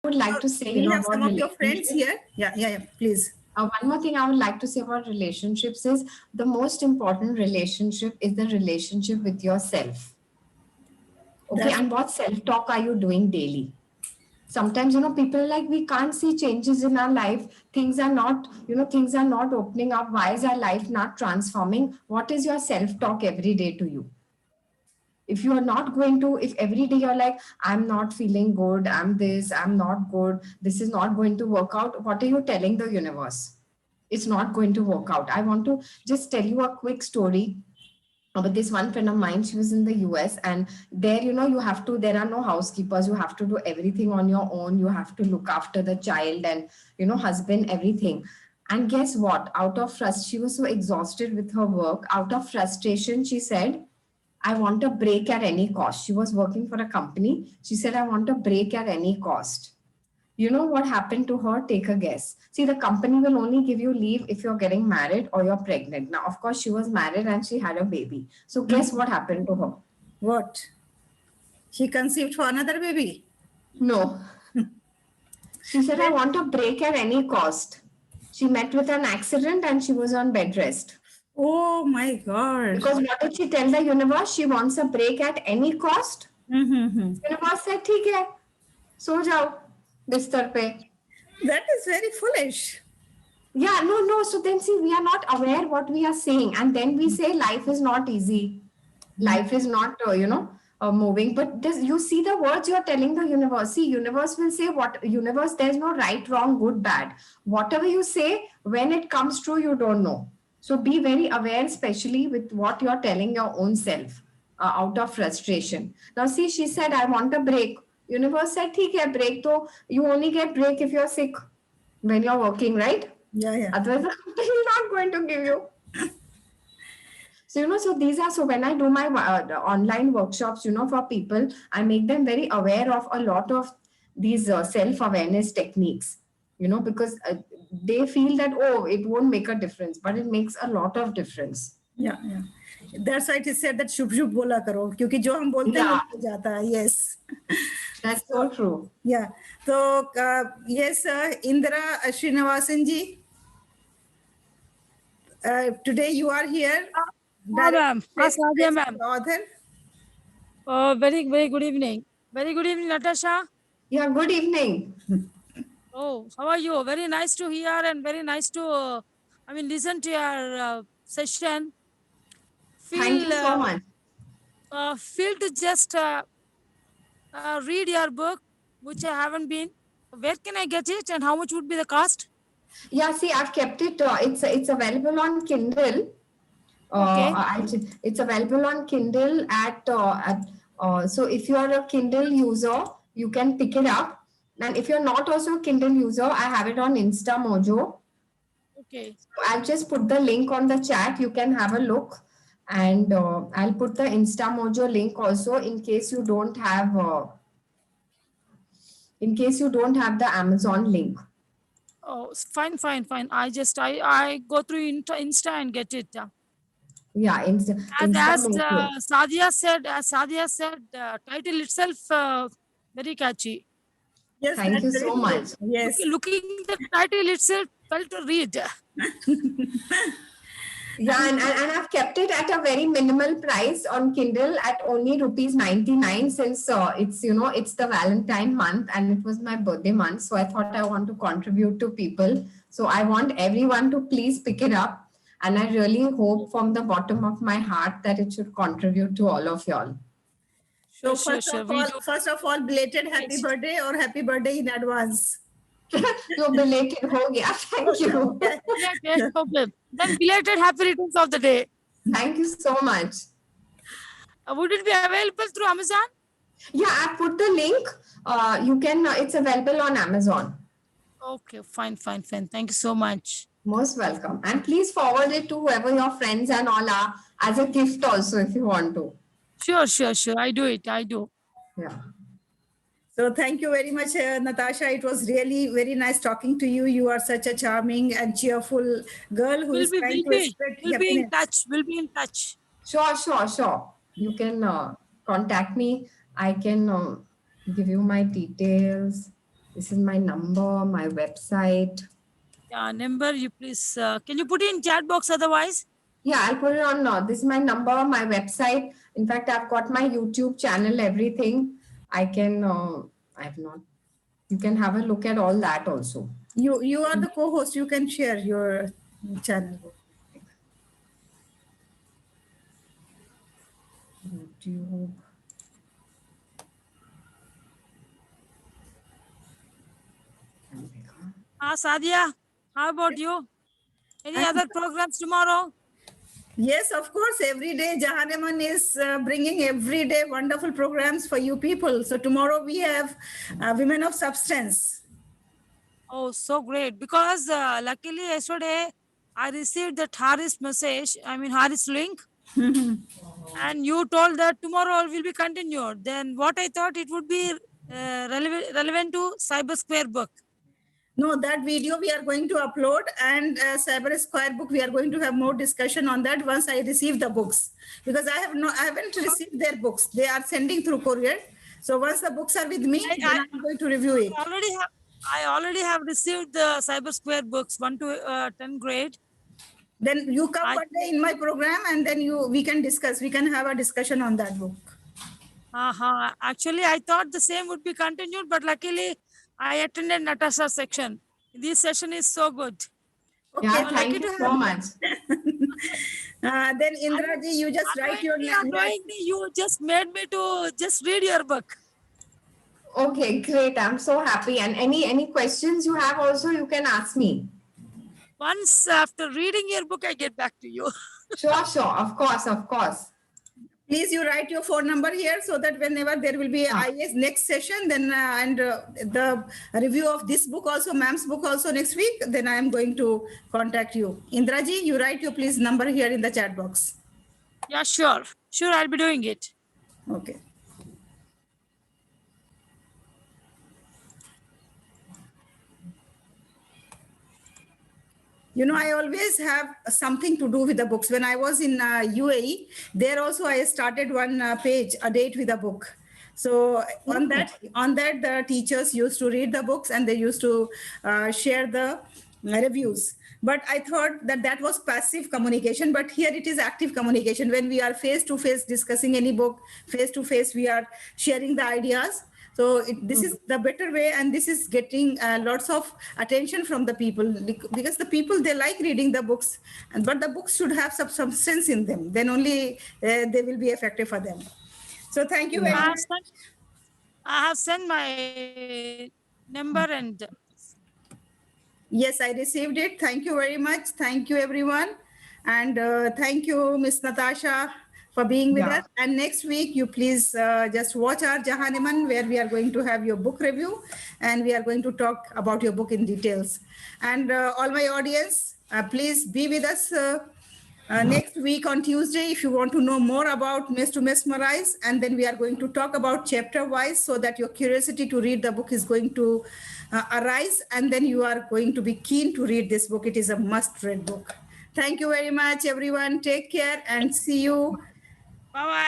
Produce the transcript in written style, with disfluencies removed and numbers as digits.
would like to say, We have about some of your friends relationships. here. Yeah, please. One more thing I would like to say about relationships is the most important relationship is the relationship with yourself. Okay, That's and what self-talk are you doing daily? Sometimes, people are like, we can't see changes in our life. Things are not, things are not opening up. Why is our life not transforming? What is your self-talk every day to you? If you are not going to, if every day you're like, I'm not feeling good, I'm this, I'm not good, this is not going to work out, what are you telling the universe? It's not going to work out. I want to just tell you a quick story about this one friend of mine. She was in the US, and there, you have to, there are no housekeepers, you have to do everything on your own, you have to look after the child and, husband, everything. And guess what? Out of frustration, she was so exhausted with her work. Out of frustration, she said, I want a break at any cost. She was working for a company. She said, I want a break at any cost. You know what happened to her? Take a guess. See, the company will only give you leave if you're getting married or you're pregnant. Now, of course, she was married and she had a baby. So, guess what happened to her? What? She conceived for another baby? No. She said, I want a break at any cost. She met with an accident and she was on bed rest. Oh my God. Because what did she tell the universe? She wants a break at any cost. Universe said, ठीक है, सो जाओ बिस्तर पे. That is very foolish. Yeah, no. So then see, we are not aware what we are saying. And then we say life is not easy. Life is not, moving. But this, you see the words you're telling the universe. See, universe will say what, universe, there's no right, wrong, good, bad. Whatever you say, when it comes true, you don't know. So be very aware, especially with what you're telling your own self out of frustration. Now, see, she said, I want a break. Universe said, ठीक है, break. So you only get break if you're sick when you're working, right? Yeah. Otherwise, the company is not going to give you. So, so these are, so when I do my online workshops, for people, I make them very aware of a lot of these self-awareness techniques, because they feel that, oh, it won't make a difference, but it makes a lot of difference. Yeah. That's why it is said that शुभ शुभ बोला करो, क्योंकि जो हम बोलते हैं वो हो जाता है. Yes. That's so true. Yeah. So, yes, Indra Srinivasan ji, today you are here. Ma'am. Sadia, ma'am. Author. Very, very good evening. Very good evening, Natasha. Yeah, good evening. Oh, how are you? Very nice to hear and very nice to, listen to your session. Thank you so much. Feel to just read your book, which I haven't been. Where can I get it and how much would be the cost? Yeah, see, I've kept it. It's available on Kindle. Okay. It's available on Kindle so if you are a Kindle user, you can pick it up. And if you're not also a Kindle user, I have it on InstaMojo. Okay. So I'll just put the link on the chat. You can have a look. And I'll put the InstaMojo link also in case you don't have the Amazon link. Oh, fine. I go through Insta and get it. Yeah, as Sadia said, title itself very catchy. Yes, thank you so much. Yes, looking the title itself, felt to read. Yeah, and I've kept it at a very minimal price on Kindle at only ₹99 since it's the Valentine month and it was my birthday month. So I thought I want to contribute to people. So I want everyone to please pick it up. And I really hope from the bottom of my heart that it should contribute to all of y'all. So first of all, belated happy birthday or happy birthday in advance. So belated ho gaya. Thank you. No problem. Then belated happy returns of the day. Thank you so much. Would it be available through Amazon? Yeah, I put the link. You can. It's available on Amazon. Okay, fine. Thank you so much. Most welcome. And please forward it to whoever your friends and all are as a gift also if you want to. Sure. I do. Yeah. So thank you very much, Natasha. It was really very nice talking to you. You are such a charming and cheerful girl who is trying to spread happiness. We'll be in touch. Sure. You can contact me. I can give you my details. This is my number, my website. Yeah, number, you please, can you put it in chat box otherwise? Yeah, I'll put it on. This is my number, my website. In fact, I've got my YouTube channel, everything. I can, I've not, you can have a look at all that also. You are the co-host. You can share your channel. YouTube. Sadia, how about you? Any other programs tomorrow? Yes, of course. Every day, Jahaneman is bringing every day wonderful programs for you people. So tomorrow we have Women of Substance. Oh, so great. Because luckily yesterday I received that Haris message, Haris link. And you told that tomorrow will be continued. Then what I thought it would be relevant to Cyber Square book. No, that video we are going to upload, and Cyber Square book, we are going to have more discussion on that once I receive the books, because I haven't received their books. They are sending through courier. So once the books are with me, then I'm going to review it. I already have received the Cyber Square books 1 to 10 grade. Then you come one day in my program, and then we can discuss. We can have a discussion on that book. Actually, I thought the same would be continued, but luckily I attended Natasha's section. This session is so good. Okay, yeah, thank you so much. Then Indraji, you just write your name. You just made me to just read your book. Okay, great. I'm so happy. And any questions you have also, you can ask me. Once after reading your book, I get back to you. Sure. Of course. Please, you write your phone number here so that whenever there will be IAS next session, then the review of this book also, ma'am's book also next week, then I am going to contact you. Indraji, you write your please number here in the chat box. Yeah, sure. I'll be doing it. Okay. You know, I always have something to do with the books. When I was in UAE, there also I started one page, a date with a book. So on that, the teachers used to read the books and they used to share the reviews. But I thought that was passive communication, but here it is active communication. When we are face-to-face discussing any book, face-to-face, we are sharing the ideas. So this is the better way, and this is getting lots of attention from the people, because the people, they like reading the books, but the books should have some substance in them. Then only they will be effective for them. So thank you very much. I have sent my number and... Yes, I received it. Thank you very much. Thank you, everyone. And thank you, Miss Natasha, for being with us. And next week, you please just watch our Jahaneman, where we are going to have your book review, and we are going to talk about your book in details. And all my audience, please be with us next week on Tuesday if you want to know more about Made to Mesmerize. And then we are going to talk about chapter-wise, so that your curiosity to read the book is going to arise, and then you are going to be keen to read this book. It is a must-read book. Thank you very much, everyone. Take care and see you. Bye-bye.